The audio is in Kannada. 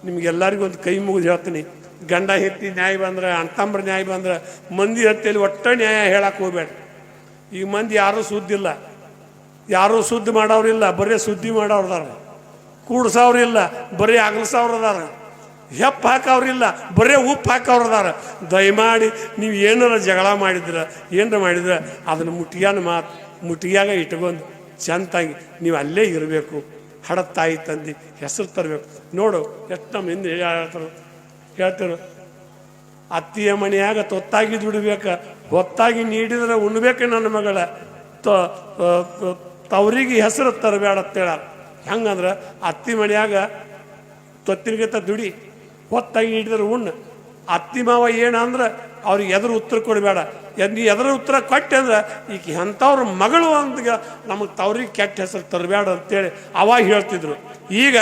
ನಿಮ್ಗೆಲ್ಲರಿಗೂ ಒಂದು ಕೈ ಮುಗಿದು ಹೇಳ್ತೀನಿ, ಗಂಡ ಹೆತ್ತಿ ನ್ಯಾಯ ಬಂದ್ರೆ, ಅಣ್ತಂಬ್ರ ನ್ಯಾಯ ಬಂದ್ರೆ ಮಂದಿ ಹತ್ತಿಯಲ್ಲಿ ಒಟ್ಟ ನ್ಯಾಯ ಹೇಳಕ್ಕೆ ಹೋಗ್ಬೇಡ. ಈಗ ಮಂದಿ ಯಾರೂ ಸುದ್ದಿಲ್ಲ, ಯಾರೂ ಸುದ್ದಿ ಮಾಡೋರಿಲ್ಲ, ಬರೀ ಸುದ್ದಿ ಮಾಡೋರ್ದಾರ. ಕೂಡ್ಸವ್ರಿಲ್ಲ, ಬರೀ ಅಗಲ್ಸವ್ರದಾರ. ಹೆಪ್ಪು ಹಾಕವ್ರಿಲ್ಲ, ಬರೀ ಉಪ್ಪು ಹಾಕವ್ರದಾರ. ದಯಮಾಡಿ ನೀವು ಏನಾರ ಜಗಳ ಮಾಡಿದ್ರೆ, ಏನಾರ ಮಾಡಿದ್ರೆ ಅದನ್ನು ಮುಟ್ಟಿಯಾಗ ಇಟ್ಕೊಂಡು ಚೆಂದಾಗಿ ನೀವು ಅಲ್ಲೇ ಇರಬೇಕು. ಹಡ ತಾಯಿ ತಂದು ಹೆಸರು ತರಬೇಕು. ನೋಡು ಎಷ್ಟು ನಮ್ಮ ಹಿಂದೆ ಹೇಳ್ತಾರೆ, ಅತ್ತಿಯ ಮನೆಯಾಗ ತೊತ್ತಾಗಿ ದುಡಿಬೇಕ, ಹೊತ್ತಾಗಿ ನೀಡಿದ್ರೆ ಉಣ್ಬೇಕು ನನ್ನ ಮಗಳ, ತವರಿಗೆ ಹೆಸರು ತರಬೇಡ ಅಂತೇಳ. ಹೆಂಗಂದ್ರೆ ಅತ್ತಿ ಮನೆಯಾಗ ತೊತ್ತಿನಗಿಂತ ದುಡಿ, ಹೊತ್ತಾಗಿ ನೀಡಿದ್ರೆ ಉಣ್ಣು. ಅತ್ತಿ ಮಾವ ಏನಂದ್ರೆ ಅವ್ರಿಗೆ ಎದುರು ಉತ್ತರ ಕೊಡಬೇಡ. ನೀ ಎದುರು ಉತ್ತರ ಕೊಟ್ಟೆ ಅಂದ್ರೆ ಈಗ ಎಂಥವ್ರ ಮಗಳು ಅಂತ ನಮಗೆ ತವ್ರಿಗೆ ಕೆಟ್ಟ ಹೆಸರು ತರಬೇಡ ಅಂತೇಳಿ ಅವಾಗ ಹೇಳ್ತಿದ್ರು. ಈಗ